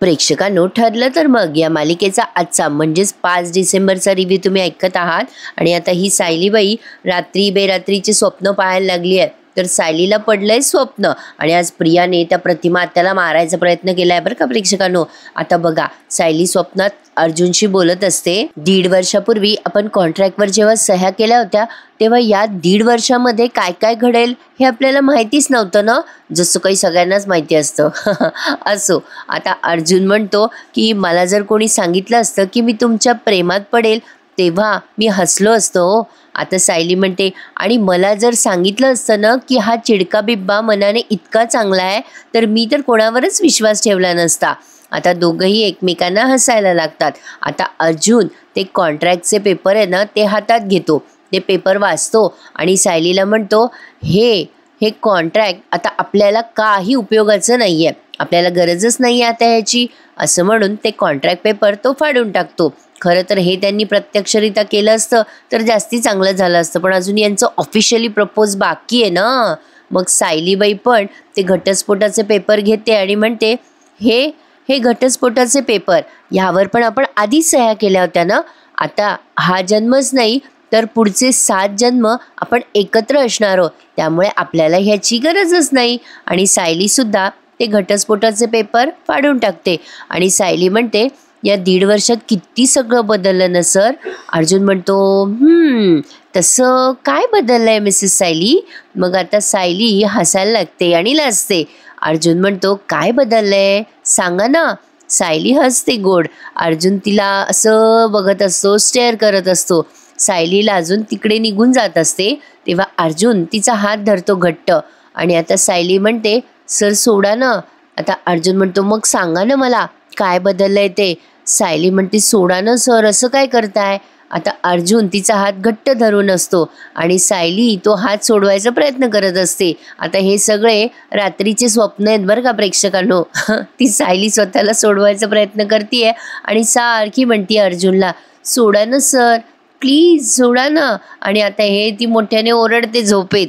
प्रेक्षकांनो, ठरलं तर मग या मालिकेचा आजचा म्हणजेच 5 डिसेंबरचा रिव्ह्यू तुम्ही ऐकत आहात. आणि आता ही सायलीबाई रात्री बेरात्रीचे स्वप्न पाहायला लागली आहे. तर सायलीला पडलंय स्वप्न आणि आज प्रियाने त्या प्रतिमा आत्याला मारायचा प्रयत्न केलाय बरं का प्रेक्षकांनो. आता बघा, सायली स्वप्नात अर्जुनशी बोलत असते. 1.5 वर्षापूर्वी आपण कॉन्ट्रॅक्टवर जेव्हा सह्या केल्या होत्या तेव्हा या 1.5 वर्षामध्ये काय काय घडेल हे आपल्याला माहितीच नव्हतं ना, जसं काही सगळ्यांनाच माहिती असतं. असो, आता अर्जुन म्हणतो की मला जर कोणी सांगितलं असतं की मी तुमच्या प्रेमात पडेल तेव्हा मी हसलो असतो. आता सायली म्हणते, आणि मला जर सांगितलं असतं ना की हा चिडका बिब्बा मनाने इतका चांगला आहे तर मी तर कोणावरच विश्वास ठेवला नसता. आता दोघंही एकमेकांना हसायला लागतात. आता अर्जुन ते कॉन्ट्रॅक्टचे पेपर आहे ना ते हातात घेतो, ते पेपर वाचतो आणि सायलीला म्हणतो, हे कॉन्ट्रॅक्ट आता आपल्याला काही उपयोगाचं नाही आहे, आपल्याला गरजच नाही आहे आता ह्याची, असं म्हणून ते कॉन्ट्रॅक्ट पेपर तो फाडून टाकतो. खरं तर हे त्यांनी प्रत्यक्षरित्या केलं असतं तर जास्ती चांगलं झालं असतं, पण अजून यांचं ऑफिशियली प्रपोज बाकी आहे ना. मग सायलीबाई पण ते घटस्फोटाचे पेपर घेते आणि म्हणते, हे घटस्फोटाचे पेपर ह्यावर पण आपण आधीच सह्या केल्या होत्या ना. आता हा जन्मच नाही तर पुढचे 7 जन्म आपण एकत्र असणार आहोत, त्यामुळे आपल्याला ह्याची गरजच नाही. आणि सायलीसुद्धा ते घटस्फोटाचे पेपर फाडून टाकते आणि सायली म्हणते, या 1.5 वर्षात किती सगळं बदललं ना सर. अर्जुन म्हणतो, तसं काय बदललंय मिसेस सायली. मग आता सायली हसायला लागते आणि लाजते. अर्जुन म्हणतो, काय बदललंय सांगा ना. सायली हसते गोड. अर्जुन तिला असं बघत असतो, स्टेअर करत असतो. सायलीला अजून तिकडे निघून जात असते तेव्हा अर्जुन तिचा हात धरतो घट्ट आणि आता सायली म्हणते, सर सोडा ना. आता अर्जुन म्हणतो, मग सांगा ना मला काय बदललंय ते. सायली म्हणते, सोडा ना सर, असं काय करताय. आता अर्जुन तिचा हात घट्ट धरून असतो आणि सायली तो हात सोडवायचा प्रयत्न करत असते. आता हे सगळे रात्रीचे स्वप्न आहेत बरं का प्रेक्षकांनो. ती सायली स्वतःला सोडवायचा प्रयत्न करते आणि सारखी म्हणते अर्जुनला, सोडा ना सर, प्लीज सोडा ना. आणि आता हे ती मोठ्याने ओरडते झोपेत,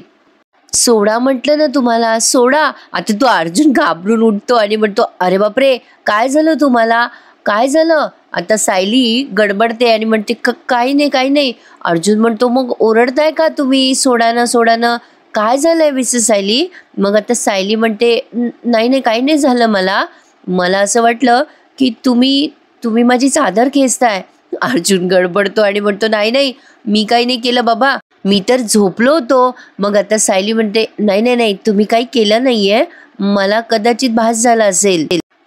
सोडा म्हटलं ना तुम्हाला, सोडा. आता तो अर्जुन घाबरून उठतो आणि म्हणतो, अरे बापरे, काय झालं तुम्हाला, काय झालं. आता सायली गडबडते आणि म्हणते, काही नाही काही नाही. अर्जुन म्हणतो, मग ओरडताय का तुम्ही, सोडा ना सोडा ना, काय झालंय मिसेस सायली. मग आता सायली म्हणते, नाही नाही काही नाही झालं, मला असं वाटलं की तुम्ही माझी चादर खेचताय. अर्जुन गडबडतो आणि म्हणतो, नाही नाही मी काही नाही केलं बाबा, मी तर झोपलो होतो. मग आता सायली म्हणते, नाही नाही नाही तुम्ही काही केलं नाहीये, मला कदाचित भास झाला असेल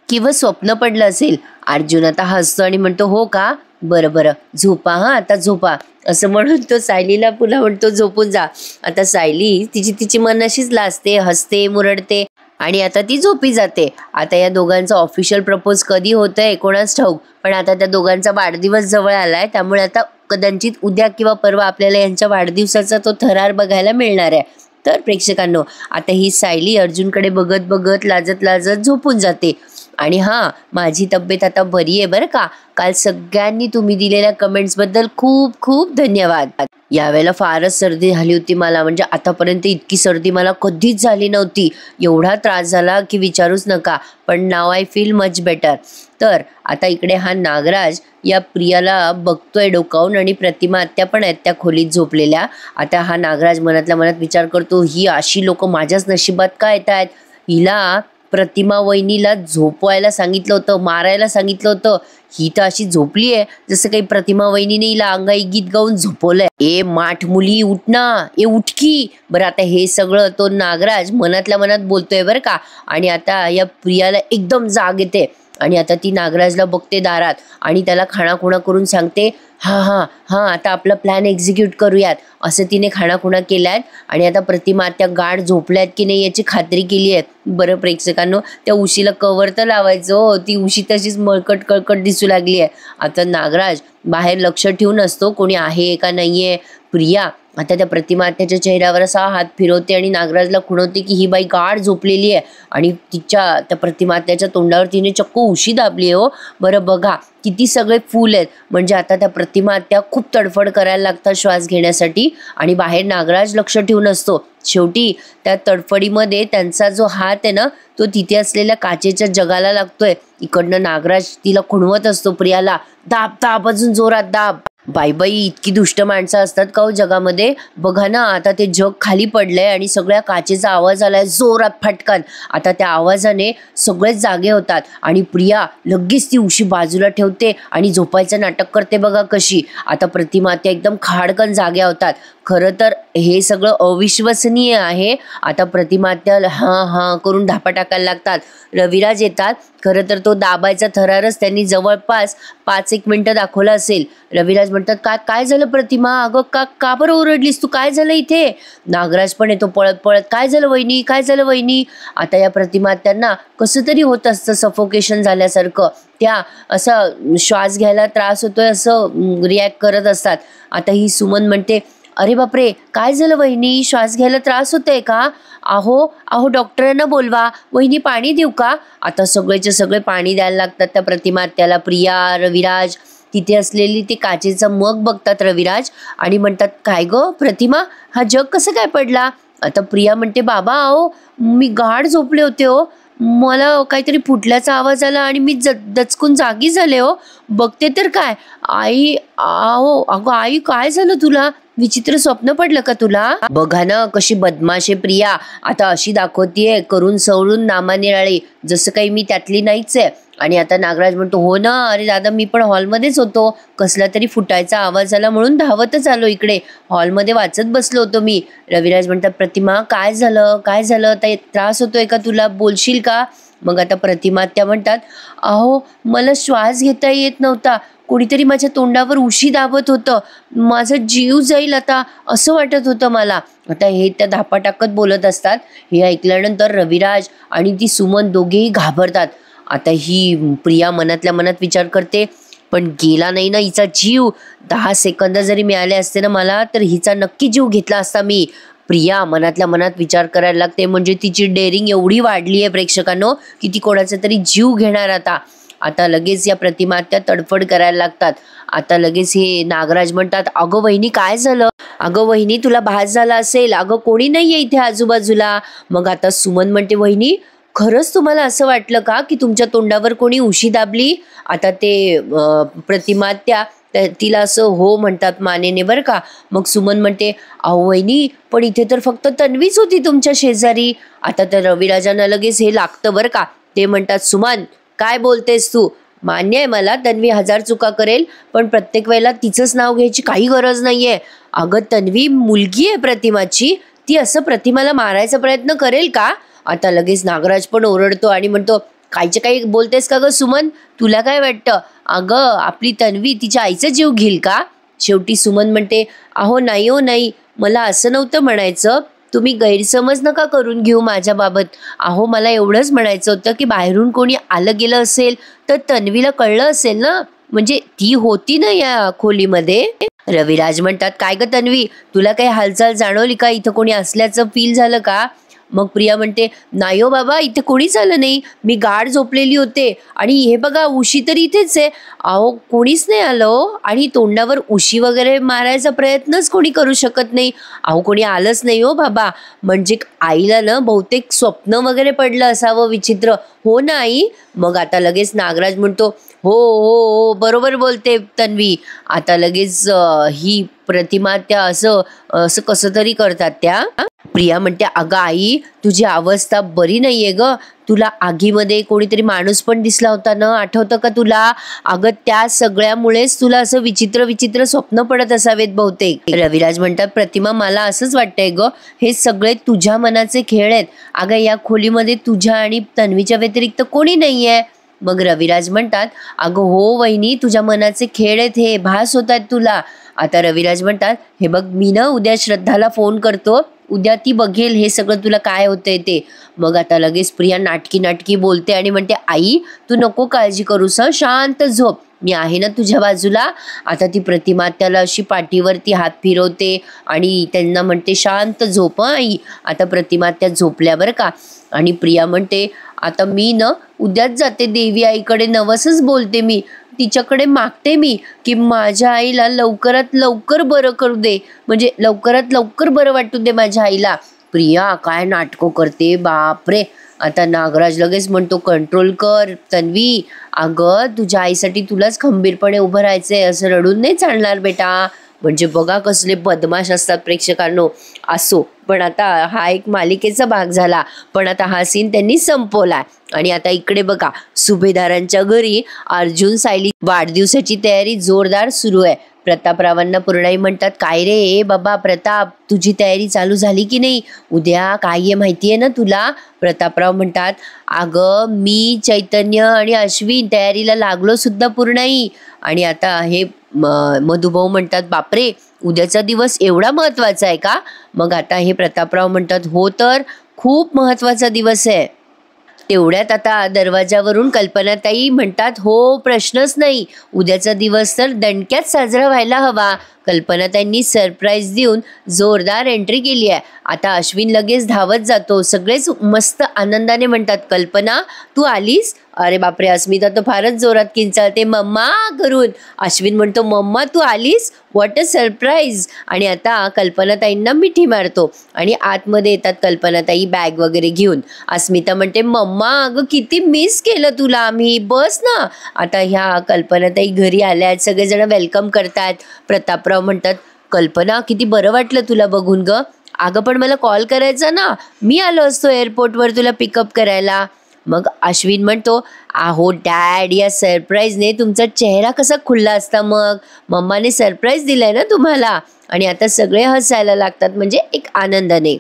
किंवा स्वप्न पडलं असेल. अर्जुन आता हसतो आणि म्हणतो, हो का, बरं झोपा, आता झोपा, असं म्हणून तो सायलीला पुन्हा म्हणतो, झोपून जा. आता सायली तिची मन अशीच लाजते, हसते, मुरडते आणि आता ती झोपी जाते. आता या दोघांचा ऑफिशियल प्रपोज कधी होतंय कोणाच ठाऊक, पण आता त्या दोघांचा वाढदिवस जवळ आलाय, त्यामुळे आता कदाचित उद्या किंवा परवा आपल्याला यांच्या वाढदिवसाचा तो थरार बघायला मिळणार आहे. तर प्रेक्षकांनो, आता ही सायली अर्जुनकडे बघत बघत लाजत झोपून जाते. आणि हां, माझी तब्येत आता बरी आहे बरं का. काल सगळ्यांनी तुम्ही दिलेल्या कमेंट्सबद्दल खूप खूप धन्यवाद. यावेळेला फारच सर्दी झाली होती मला, म्हणजे आतापर्यंत इतकी सर्दी मला कधीच झाली नव्हती. एवढा त्रास झाला की विचारूच नका, पण नाव आय फील मच बेटर. तर आता इकडे हा नागराज या प्रियाला बघतोय डोकावून आणि प्रतिमा आत्या पण आहेत त्या खोलीत झोपलेल्या. आता हा नागराज मनातल्या मनात विचार करतो, ही अशी लोक माझ्याच नशिबात का येत आहेत. हिला प्रतिमा वहिनीला झोपवायला सांगितलं होतं, मारायला सांगितलं होतं, ही तर अशी झोपली आहे जसं काही प्रतिमा वहिनीने हिला अंगाई गीत गाऊन झोपवलंय. ए माठ मुली उठ ना, ए उठकी. बरं, आता हे सगळं तो नागराज मनातल्या मनात बोलतोय बरं का. आणि आता या प्रियाला एकदम जाग येते आणि आता ती नागराजला बघते दारात आणि त्याला खाणाखुणा करून सांगते, हां आता आपला प्लॅन एक्झिक्यूट करूयात, असं तिने खाणाखुणा केल्यात. आणि आता प्रतिमा त्या गाढ झोपल्यात की नाही याची खात्री केली आहे. बरं प्रेक्षकांनो, त्या उशीला कवर तर लावायचं हो, ती उशी तशीच मळकट कळकट दिसू लागली आहे. आता नागराज बाहेर लक्ष ठेवून असतो कोणी आहे का नाही आहे. प्रिया आता त्या प्रतिमा त्याच्या चेहऱ्यावर असा हात फिरवते आणि नागराजला खुणवते की ही बाई गाढ झोपलेली आहे आणि तिच्या त्या प्रतिमा त्याच्या तोंडावर तिने चक्क उशी दाबली आहे. हो बरं बघा किती सगळे फूल आहेत. म्हणजे आता त्या प्रतिमा त्या खूप तडफड करायला लागतात श्वास घेण्यासाठी आणि बाहेर नागराज लक्ष ठेवून असतो. शेवटी त्या तडफडीमध्ये त्यांचा जो हात आहे ना तो तिथे असलेल्या काचेच्या जगाला लागतोय. इकडनं नागराज तिला खुणवत असतो प्रियाला, दाब दाब अजून जोरात दाब. बाई बाई इतकी दुष्ट माणसं असतात का हो जगामध्ये. बघा ना आता ते जग खाली पडलंय आणि सगळ्या काचेचा आवाज आलाय जोरात फटकन. आता त्या आवाजाने सगळेच जागे होतात आणि प्रिया लगेच ती उशी बाजूला ठेवते आणि झोपायचं नाटक करते बघा कशी. आता प्रतिमा त्या एकदम खाडकन जाग्या होतात. खरं तर हे सगळं अविश्वसनीय आहे. आता प्रतिमा त्या हां हां करून धापा टाकायला लागतात. रविराज येतात. खरं तर तो दाबायचा थरारच त्यांनी जवळपास 5-1 मिनिटं दाखवला असेल. रविराज म्हणतात काय काय झालं प्रतिमा, अगं का का बरं ओरडलीस तू, काय झालं इथे. नागराज पण येतो पळत पळत, काय झालं वहिनी, काय झालं वहिनी. आता या प्रतिमा त्यांना कसं तरी होत असतं सफोकेशन झाल्यासारखं. त्या असं श्वास घ्यायला त्रास होतोय असं रिॲक्ट करत असतात. आता ही सुमन म्हणते अरे बापरे काय झालं वहिनी, श्वास घ्यायला त्रास होतोय का. अहो अहो डॉक्टरांना बोलवा, वहिनी पाणी देऊ का. आता सगळेचे सगळे पाणी द्यायला लागतात त्या प्रतिमा त्याला. प्रिया रविराज तिथे असलेली ते काचेचं मग बघतात रविराज आणि म्हणतात काय ग प्रतिमा हा जग कसं काय पडला. आता प्रिया म्हणते बाबा अहो मी गाढ झोपले होते हो, मला काहीतरी फुटल्याचा आवाज आला आणि मी दचकून जागी झाले हो. बघते तर काय आई, अहो अगं आई काय झालं तुला, विचित्र स्वप्न पडलं का तुला. बघा ना कशी बदमाशे प्रिया. आता अशी दाखवतीये करून सवरून नामानिराळी जसं काही मी त्यातली नाहीच आहे. आणि आता नागराज म्हणतो हो ना अरे दादा मी पण हॉलमध्येच होतो, कसला तरी फुटायचा आवाज आला म्हणून धावतच आलो इकडे, हॉलमध्ये वाचत बसलो होतो मी. रविराज म्हणतात प्रतिमा काय झालं काय झालं, आता त्रास होतोय का तुला, बोलशील का. मग आता प्रतिमा त्या म्हणतात अहो मला श्वास घेता येत नव्हता, कोणीतरी माझ्या तोंडावर उशी दाबत होतं, माझा जीव जाईल आता असं वाटत होतं मला. आता हे त्या धापा टाकत बोलत असतात. हे ऐकल्यानंतर रविराज आणि ती सुमन दोघेही घाबरतात. आता ही प्रिया मनातल्या मनात विचार करते पण गेला नाही ना हिचा जीव. 10 सेकंद जरी मिळाले असते ना मला तर हिचा नक्की जीव घेतला असता मी. प्रिया मनातल्या मनात विचार करायला लागते. म्हणजे तिची डेअरिंग एवढी वाढली आहे प्रेक्षकांनो की ती कोणाचा तरी जीव घेणार आता. आता लगेच या प्रतिमा त्या तडफड करायला लागतात. आता लगेच हे नागराज म्हणतात अगं वहिनी काय झालं, अगं वहिनी तुला भास झाला असेल, अगं कोणी नाहीये इथे आजूबाजूला. मग आता सुमन म्हणते वहिनी खरंच तुम्हाला असं वाटलं का की तुमच्या तोंडावर कोणी उशी दाबली. आता ते प्रतिमा त्या तिला असं हो म्हणतात मानेने बरं का. मग सुमन म्हणते अहो वहिनी पण इथे तर फक्त तन्वीच होती तुमच्या शेजारी. आता तर रविराजांना लगेच हे लागतं बरं का. ते म्हणतात सुमन काय बोलतेस तू, मान्य आहे मला तन्वी 1000 चुका करेल पण प्रत्येक वेळेला तिचंच नाव घ्यायची काही गरज नाहीये. अगं तन्वी मुलगी आहे प्रतिमाची, ती असं प्रतिमाला मारायचा प्रयत्न करेल का. आता लगेच नागराज पण ओरडतो आणि म्हणतो कायचे काही बोलतेस का ग सुमन, तुला काय वाटतं, अगं आपली तन्वी तिच्या आईचा जीव घेईल का. शेवटी सुमन म्हणते अहो नाही हो नाही, मला असं नव्हतं म्हणायचं, तुम्ही गैरसमज नका करून घेऊ माझ्याबाबत. अहो मला एवढंच म्हणायचं होतं की बाहेरून कोणी आलं गेलं असेल तर तन्वीला कळलं असेल ना, म्हणजे ती होती ना या खोलीमध्ये. रविराज म्हणतात काय ग तन्वी तुला काही हालचाल जाणवली का, इथं कोणी असल्याचं फील झालं का. मग प्रिया म्हणते नाही हो बाबा इथे कोणीच आलं नाही, मी गाढ झोपलेली होते आणि हे बघा उशी तर इथेच आहे. अहो कोणीच नाही आलं आणि तोंडावर उशी वगैरे मारायचा प्रयत्नच कोणी करू शकत नाही. अहो कोणी आलंच नाही हो बाबा. म्हणजे आईला ना बहुतेक स्वप्न वगैरे पडलं असावं विचित्र, हो ना आई. मग आता लगेच नागराज म्हणतो हो हो हो बरोबर बोलते तन्वी. आता लगेच ही प्रतिमा त्या असं असं कसं तरी करतात त्या. प्रिया म्हणते अगं आई तुझी अवस्था बरी नाहीये ग, तुला आगीमध्ये कोणीतरी माणूस पण दिसला होता ना, आठवतं का तुला. अगं त्या सगळ्यामुळेच तुला असं विचित्र विचित्र स्वप्न पडत असावेत बहुतेक. रविराज म्हणतात प्रतिमा मला असंच वाटतंय ग, हे सगळे तुझ्या मनाचे खेळ आहेत. अगं या खोलीमध्ये तुझ्या आणि तन्वीच्या व्यतिरिक्त कोणी नाहीये. मग रविराज म्हणतात, अगं हो वहिनी, तुझ्या मनाचे खेळ आहेत हे, भास होत आहेत तुला. आता रविराज म्हणतात, हे बघ मी ना उद्या श्रद्धाला फोन करतो, उद्या ती बघेल हे सगळं तुला काय होतंय ते. मग आता लगेच प्रिया नाटकी नाटकी बोलते आणि म्हणते, आई तू नको काळजी करूस, शांत झोप, मी आहे ना तुझ्या बाजूला. आता ती प्रतिमा त्याला अशी पाठीवरती हात फिरवते आणि त्यांना म्हणते, शांत झोप आई. आता प्रतिमा त्या झोपल्या बरं का. आणि प्रिया म्हणते, आता मी ना उद्याच जाते देवी आईकडे, नवसच बोलते मी, तिच्याकडे मागते मी की माझ्या आईला लवकरात लवकर बरं करू दे, म्हणजे लवकरात लवकर बरं वाटू दे माझ्या आईला. प्रिया काय नाटकं करते बापरे. आता नागराज लगेच म्हणतो, कंट्रोल कर तन्वी, अगं तुझ्या आईसाठी तुलाच खंबीरपणे उभं राहायचंय, असं रडून नाही चालणार बेटा. म्हणजे बघा कसले बदमाश असतात प्रेक्षकांनो. असो, पण आता हा एक मालिकेचा भाग झाला, पण आता हा सीन त्यांनी संपवलाय. आणि आता इकडे बघा, सुभेदारांच्या घरी अर्जुन सायली वाढदिवसाची तयारी जोरदार सुरू आहे. प्रतापरावांना पूर्णाई म्हणतात, काय रे बाबा प्रताप, तुझी तयारी चालू झाली की नाही, उद्या काय आहे माहिती आहे ना तुला. प्रतापराव म्हणतात, अगं मी चैतन्य आणि अश्विन तयारीला लागलो सुद्धा पूर्णाई. आणि आता हे मधुभाऊ म्हणतात, बापरे उद्याचा दिवस एवढा महत्वाचा आहे का. मग आता हे प्रतापराव म्हणतात, हो तर खूप महत्वाचा दिवस आहे. तेवढ्यात आता दरवाजावरून कल्पनाताई म्हणतात, हो प्रश्नच नाही, उद्याचा दिवस तर दणक्यात साजरा व्हायला हवा. कल्पनाताईंनी सरप्राईज देऊन जोरदार एंट्री केली आहे. आता अश्विन लगेच धावत जातो. सगळेच मस्त आनंदाने म्हणतात, कल्पना तू आलीस. अरे बापरे, अस्मिता तर फारच जोरात किंचाळते, मम्मा करून. अश्विन म्हणतो, मम्मा तू आलीस, व्हॉट अ सरप्राईज. आणि आता कल्पनाताईंना मिठी मारतो आणि आतमध्ये येतात कल्पनाताई बॅग वगैरे घेऊन. अस्मिता म्हणते, मम्मा अगं किती मिस केलं तुला आम्ही, बस ना. आता ह्या कल्पनाताई घरी आल्या आहेत, सगळेजण वेलकम करतात. प्रतापराव म्हणतात, कल्पना किती बरं वाटलं तुला बघून ग. अगं पण मला कॉल करायचा ना, मी आलो असतो एअरपोर्टवर तुला पिकअप करायला. मग अश्विन म्हणतो, आहो डॅड, या सरप्राईजने तुमचा चेहरा कसा खुलला असता, मग मम्माने सरप्राईज दिलाय ना तुम्हाला. आणि आता सगळे हसायला लागतात, म्हणजे एक आनंदाने.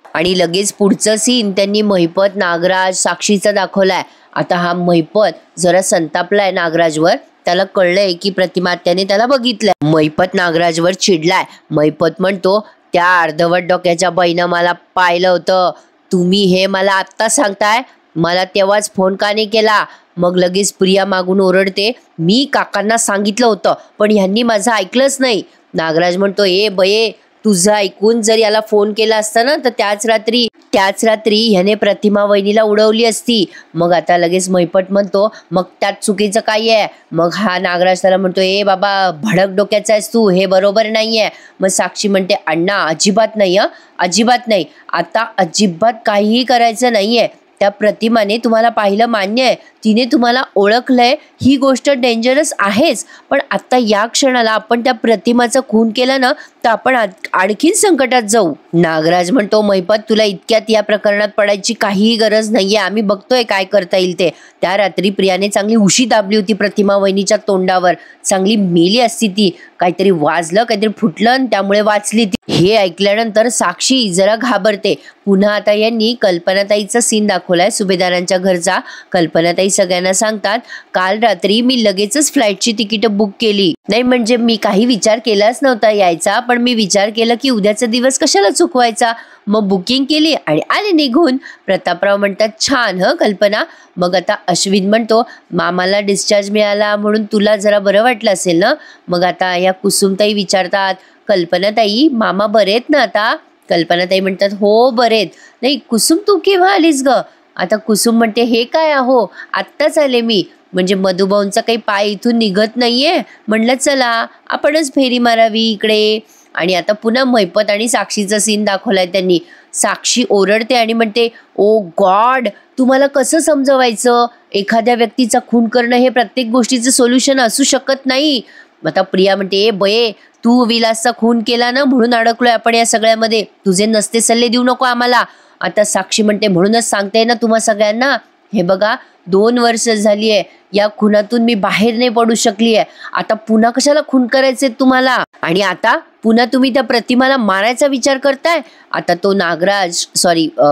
आणि लगेच पुढचं सीन त्यांनी महिपत, नागराज, साक्षीचा दाखवलाय. आता हा महिपत जरा संतापलाय नागराजवर, त्याला कळलंय की प्रतिमात्याने त्याला बघितलंय. महिपत नागराजवर चिडलाय. महिपत म्हणतो, त्या अर्धवट डोक्याच्या बाईनं मला पाहिलं होतं, तुम्ही हे मला आत्ता सांगताय, मला तेव्हाच फोन का नाही केला. मग लगेच प्रिया मागून ओरडते, मी काकांना सांगितलं होतं पण ह्यांनी माझं ऐकलंच नाही. नागराज म्हणतो, ए बये, तुझं ऐकून जर याला फोन केला असता ना तर त्याच रात्री ह्याने प्रतिमा वहिनीला उडवली असती. मग आता लगेच महिपट म्हणतो, मग त्यात चुकीचं काय आहे. मग हा नागराज त्याला म्हणतो, ए बाबा भडक डोक्याचा आहेस तू, हे बरोबर नाहीये. मग साक्षी म्हणते, अण्णा अजिबात नाही, अजिबात नाही, आता अजिबात काहीही करायचं नाहीये. त्या प्रतिमाने तुम्हाला पाहिलं मान्य आहे, तिने तुम्हाला ओळखलंय, ही गोष्ट डेंजरस आहेच, पण आता या क्षणाला आपण त्या प्रतिमाचा खून केला ना तर आपण आणखीन संकटात जाऊ. नागराज म्हणतो, महिपत तुला इतक्यात या प्रकरणात पडायची काहीही गरज नाहीये, आम्ही बघतोय काय करता येईल ते. त्या रात्री प्रियाने चांगली उशी दाबली होती प्रतिमा वहिनीच्या तोंडावर, चांगली मेली असती ती, काहीतरी वाजलं, काहीतरी फुटलं आणि त्यामुळे वाचली ती. हे ऐकल्यानंतर साक्षी जरा घाबरते. पुन्हा आता यांनी कल्पनाताईचा सीन दाखवलाय सुभेदारांच्या घरचा. कल्पनाताई सगळ्यांना सांगतात, काल रात्री मी लगेचच फ्लाईटची तिकीट बुक केली. नाही म्हणजे मी काही विचार केलाच नव्हता यायचा, पण मी विचार केला की उद्याचा दिवस कशाला चुकवायचा, मग बुकिंग केली आणि आले निघून. प्रतापराव म्हणतात, छान कल्पना. मग आता अश्विन म्हणतो, मामाला डिस्चार्ज मिळाला म्हणून तुला जरा बरं वाटलं असेल ना. मग आता या कुसुमताई विचारतात, कल्पनाताई मामा बरे आहेत ना आता. कल्पनाताई म्हणतात, हो बरेत. नाही कुसुम तू केव्हा आलीस ग. आता कुसुम म्हणते, हे काय आहो, आत्ताच आले मी, म्हणजे मधुभाऊंचा काही पाय इथून निघत नाहीये, म्हणलं चला आपणच फेरी मारावी इकडे. आणि आता पुन्हा महिपत आणि साक्षीचा सीन दाखवलाय त्यांनी. साक्षी ओरडते आणि म्हणते, ओ गॉड, तुम्हाला कसं समजवायचं, एखाद्या व्यक्तीचा खून करणं हे प्रत्येक गोष्टीचं सोल्युशन असू शकत नाही. आता प्रिया म्हणते, ए बये, तू विलासचा खून केला ना म्हणून अडकलोय आपण या सगळ्यामध्ये, तुझे नसते सल्ले देऊ नको आम्हाला. आता साक्षी म्हणते, म्हणूनच सांगते ना तुम्हा सगळ्यांना, हे बघा 2 वर्ष झाली आहे या खुनातून मी बाहेर नाही पडू शकली आहे, आता पुन्हा कशाला खून करायचे तुम्हाला, आणि आता पुन्हा तुम्ही त्या प्रतिमाला मारायचा विचार करताय. आता तो नागराज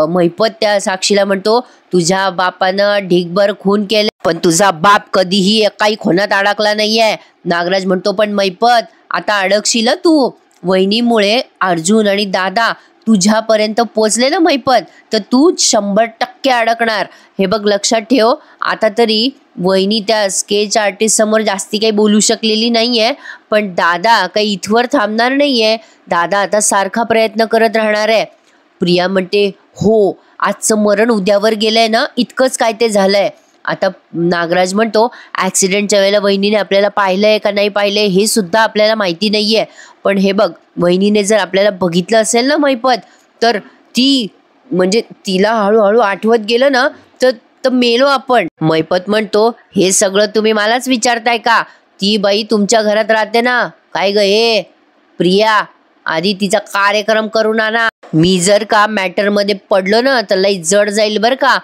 महिपत त्या साक्षीला म्हणतो, तुझ्या बापानं ढीगभर खून केले पण तुझा बाप कधीही एकाही खोनात अडकला नाहीये. नागराज म्हणतो पण मैपत आता अडकशील तू. वहिनीमुळे अर्जुन आणि दादा तुझ्यापर्यंत पोचले ना मैपत, तर तू 100% अडकणार. हे बघ लक्षात ठेव. आता तरी वहिनी त्या स्केच आर्टिस्ट समोर जास्ती काही बोलू शकलेली नाहीये, पण दादा काही इथवर थांबणार नाहीये. दादा आता सारखा प्रयत्न करत राहणार आहे. प्रिया म्हणते हो, आजचं मरण उद्यावर गेलंय ना, इतकंच काय ते झालंय. आता नागराज म्हणतो ॲक्सिडेंटच्या वेळेला वहिनीने आपल्याला पाहिलंय का नाही पाहिलंय हे सुद्धा आपल्याला माहिती नाहीये. पण हे बघ, वहिनीने जर आपल्याला बघितलं असेल ना मैपत, तर ती म्हणजे तिला हळूहळू आठवत गेलं ना, तर तर मेलो आपण. मैपत म्हणतो हे सगळं तुम्ही मलाच विचारताय का? ती बाई तुमच्या घरात राहते ना. काय ग हे प्रिया, आधी तिचा कार्यक्रम करून आणा. मी जर का मॅटरमध्ये पडलो ना तर लई जड जाईल बरं का.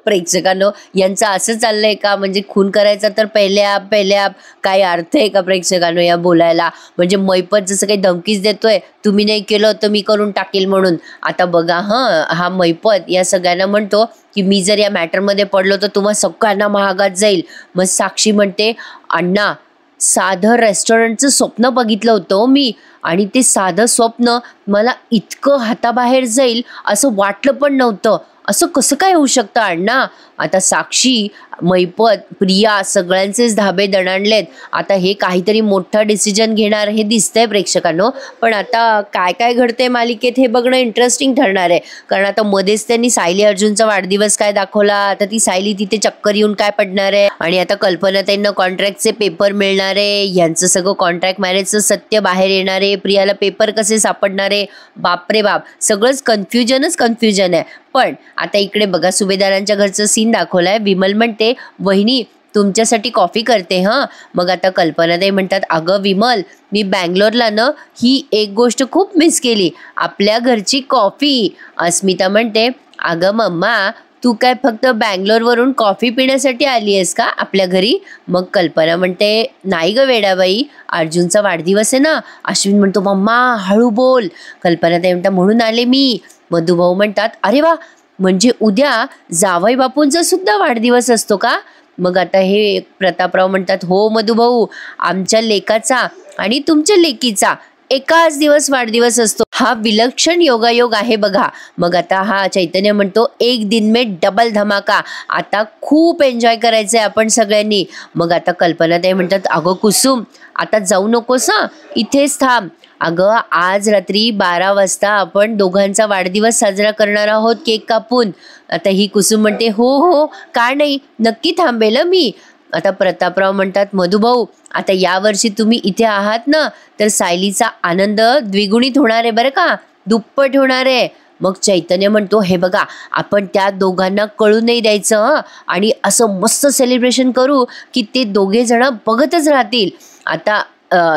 प्रेक्षकांनो, यांचं असं चाललंय का? म्हणजे खून करायचा तर पहिले आप काय अर्थ आहे का प्रेक्षकांनो या बोलायला? म्हणजे मैपत जसं काही धमकीच देतोय, तुम्ही नाही केलं तर मी करून टाकेल म्हणून. आता बघा हा मैपत या सगळ्यांना म्हणतो की मी जर या मॅटरमध्ये पडलो तर तुम्हा सगळ्यांना महागात जाईल. मग साक्षी म्हणते अण्णा, साधं रेस्टॉरंटचं स्वप्न बघितलं होतं मी, आणि ते साधं स्वप्न मला इतकं हाताबाहेर जाईल असं वाटलं पण नव्हतं. असं कसं काय होऊ शकतं अण्णा? आता साक्षी, मैपत, प्रिया सगळ्यांचेच धाबे दणाणलेत. आता हे काहीतरी मोठा डिसिजन घेणार हे दिसतंय प्रेक्षकांनो. पण आता काय काय घडतंय मालिकेत हे बघणं इंटरेस्टिंग ठरणार आहे. कारण आता मध्येच त्यांनी सायली अर्जुनचा वाढदिवस काय दाखवला, आता ती सायली तिथे चक्कर येऊन काय पडणार आहे, आणि आता कल्पना त्यांना कॉन्ट्रॅक्टचे पेपर मिळणार आहे. यांचं सगळं कॉन्ट्रॅक्ट मॅरेजचं सत्य बाहेर येणार आहे. प्रियाला पेपर कसे सापडणार आहे? बापरे बाप, सगळंच कन्फ्युजन आहे. पण आता इकडे बघा, सुभेदारांच्या घरचं सीन दाखवलाय. विमल म्हणते वहिनी तुमच्यासाठी कॉफी करते हां. मग आता कल्पनाताई म्हणतात अगं विमल, मी बँगलोरला ना ही एक गोष्ट खूप मिस केली, आपल्या घरची कॉफी. अस्मिता म्हणते अगं मम्मा, तू काय फक्त बँगलोरवरून कॉफी पिण्यासाठी आली आहेस का आपल्या घरी? मग कल्पना म्हणते नाही ग वेडाबाई, अर्जुनचा वाढदिवस आहे ना. अश्विन म्हणतो मम्मा हळू बोल. कल्पनाताई म्हणतात म्हणून आले मी. मधुभाऊ म्हणतात अरे वा, म्हणजे उद्या जावई बापूंचा सुद्धा वाढदिवस असतो का? मग आता हे प्रतापराव म्हणतात हो मधुभाऊ, आमच्या लेकाचा आणि तुमच्या लेकीचा एकाच दिवस वाढदिवस असतो. हा विलक्षण योगायोग आहे बघा. मग आता हा चैतन्य म्हणतो एक दिन में डबल धमाका, आता खूप एन्जॉय करायचंय आपण सगळ्यांनी. मग आता कल्पनाताई म्हणतात अगं कुसुम, आता जाऊ नकोस हां, इथेच थांब. अगं आज रात्री 12 वाजता आपण दोघांचा वाढदिवस साजरा करणार आहोत केक कापून. आता ही कुसुम म्हणते हो का नाही, नक्की थांबेल मी. आता प्रतापराव म्हणतात मधुभाऊ, आता यावर्षी तुम्ही इथे आहात ना, तर सायलीचा आनंद द्विगुणित होणार आहे बरं का, दुप्पट होणार आहे. मग चैतन्य म्हणतो हे बघा, आपण त्या दोघांना कळू नाही द्यायचं आणि असं मस्त सेलिब्रेशन करू की ते दोघे जण बघतच राहतील. आता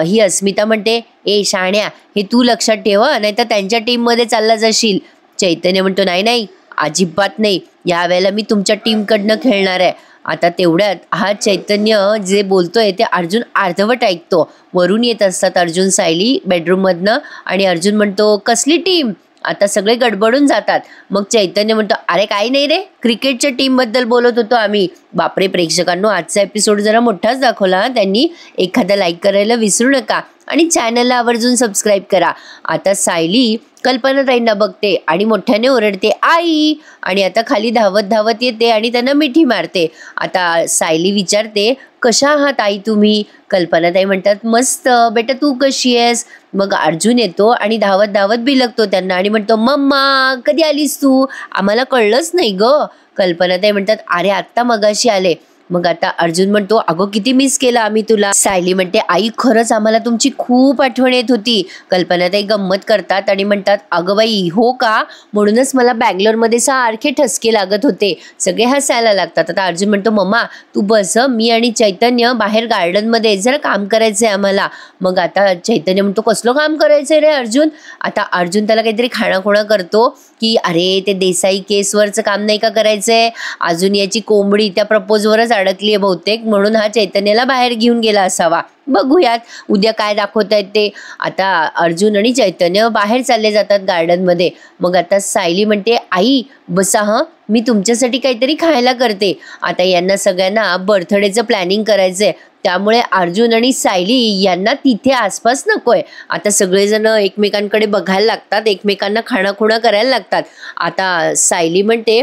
ही अस्मिता म्हणते ए शाण्या, हे तू लक्षात ठेव नाही तर त्यांच्या टीममध्ये चालला जाशील. चैतन्य म्हणतो नाही अजिबात नाही, यावेळेला मी तुमच्या टीमकडनं खेळणार आहे. आता तेवढ्यात हा चैतन्य जे बोलतोय ते अर्जुन अर्धवट ऐकतो. वरून येत असतात अर्जुन सायली बेडरूममधनं, आणि अर्जुन म्हणतो कसली टीम? आता सगळे गडबडून जातात. मग चैतन्य म्हणतो अरे काही नाही रे, क्रिकेटच्या टीमबद्दल बोलत होतो आम्ही. बापरे प्रेक्षकांनो, आजचा एपिसोड जरा मोठाच दाखवला त्यांनी. एखादा लाईक करायला विसरू नका आणि चॅनलला आवर्जून सबस्क्राईब करा. आता सायली कल्पनाताईंना बघते आणि मोठ्याने ओरडते आई, आणि आता खाली धावत येते आणि त्यांना मिठी मारते. आता सायली विचारते कशा आहात आई तुम्ही? कल्पनाताई म्हणतात मस्त बेटा, तू कशी आहेस? मग अर्जुन येतो आणि धावत बिलकतो त्यांना आणि म्हणतो मम्मा कधी आलीस तू? आम्हाला कळलंच नाही ग. कल्पनाताई म्हणतात अरे आत्ता मगाशी आले. मग आता अर्जुन म्हणतो अगं किती मिस केलं आम्ही तुला. सायली म्हणते आई खरंच आम्हाला तुमची खूप आठवण येत होती. कल्पनाताई गंमत करतात आणि म्हणतात अगं बाई हो का, म्हणूनच मला बँगलोरमध्ये सारखे ठसके लागत होते. सगळे हसायला लागतात. आता अर्जुन म्हणतो मम्मा तू बस, मी आणि चैतन्य बाहेर गार्डनमध्ये जरा काम करायचंय आम्हाला. मग आता चैतन्य म्हणतो कसलं काम करायचंय रे अर्जुन? आता अर्जुन त्याला काहीतरी खाणाखुणा करतो की अरे ते देसाई केसवरचं काम नाही का करायचंय, अजून याची कोंबडी त्या प्रपोजवरच अडकली आहे बहुतेक, म्हणून हा चैतन्याला बाहेर घेऊन गेला असावा. बघूयात उद्या काय दाखवतायत ते. आता अर्जुन आणि चैतन्य बाहेर चालले जातात गार्डनमध्ये. मग आता सायली म्हणते, आई बसा हं, मी तुमच्यासाठी काहीतरी खायला करते. आता यांना सगळ्यांना बर्थडेचं प्लॅनिंग करायचंय, त्यामुळे अर्जुन आणि सायली यांना तिथे आसपास नकोय. आता सगळेजण एकमेकांकडे बघायला लागतात, एकमेकांना खाणाखुणा करायला लागतात. आता सायली म्हणते,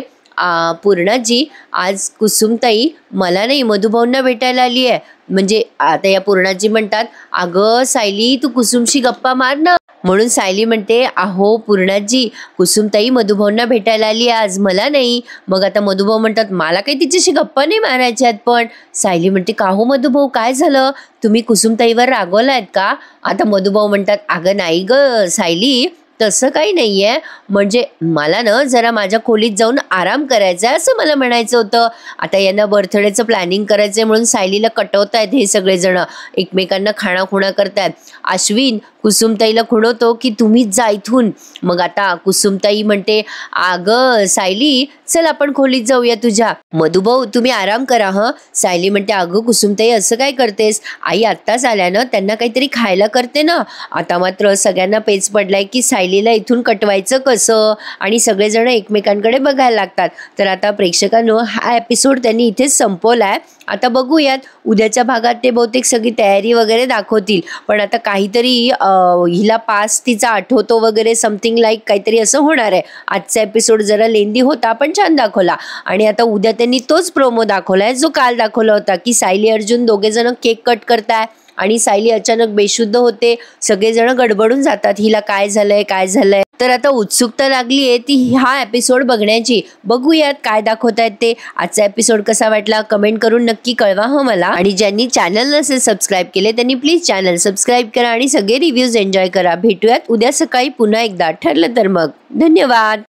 पूर्णाजी आज कुसुमताई मला नाही मधुभाऊंना भेटायला आली आहे. म्हणजे आता या पूर्णाजी म्हणतात, अगं सायली तू कुसुमशी गप्पा मार ना. म्हणून सायली म्हणते, अहो पूर्णाजी कुसुमताई मधुभाऊंना भेटायला आली आज, मला नाही. मग आता मधुभाऊ म्हणतात, मला काही तिच्याशी गप्पा नाही मारायच्यात. पण सायली म्हणते, का हो मधुभाऊ काय झालं, तुम्ही कुसुमताईवर रागवलायत का? आता मधुभाऊ म्हणतात, अगं नाही ग सायली, तसं काही नाहीये, म्हणजे मला ना जरा माझ्या खोलीत जाऊन आराम करायचा आहे असं मला म्हणायचं होतं. आता यांना बर्थडेचं प्लॅनिंग करायचंय म्हणून सायलीला कटवतायत हे सगळेजण, एकमेकांना खाणाखुणा करतायत. अश्विन कुसुमताईला खुणवतो की तुम्हीच जा इथून. मग आता कुसुमताई म्हणते, अगं सायली चल आपण खोलीत जाऊया तुझ्या. मधुभाऊ तुम्ही आराम करा हं. सायली म्हणते, अगं कुसुमताई असं काय करतेस, आई आत्ताच आल्या ना, त्यांना काहीतरी खायला करते ना. आता मात्र सगळ्यांना पेच पडलाय की सायलीला इथून कटवायचं कसं, आणि सगळेजण एकमेकांकडे बघायला लागतात. तर आता प्रेक्षकांनो हा एपिसोड त्यांनी इथेच संपवलाय. आता बघूयात उद्याच्या भागात ते बहुतेक सगळी तयारी वगैरे दाखवतील. पण आता काहीतरी हिला पास तिचा आठवतो वगैरे समथिंग लाईक काहीतरी असं होणार आहे. आजचा एपिसोड जरा लेंदी होता पण छान दाखवला. आणि आता उद्या त्यांनी तोच प्रोमो दाखवलाय जो काल दाखवला होता की सायली अर्जुन दोघेजण केक कट करताय आणि सायली अचानक बेशुद्ध होते. सगळेजण गडबडून जातात, हिला काय झालंय काय झालंय. तर आता उत्सुकता लागली आहे ती हा एपिसोड बघण्याची. बघूयात काय दाखवतायत ते. आजचा एपिसोड कसा वाटला कमेंट करून नक्की कळवा हो मला. आणि ज्यांनी चॅनल नसेल सबस्क्राईब केले त्यांनी प्लीज चॅनल सबस्क्राईब करा आणि सगळे रिव्ह्यूज एन्जॉय करा. भेटूयात उद्या सकाळी पुन्हा एकदा, ठरलं तर मग. धन्यवाद.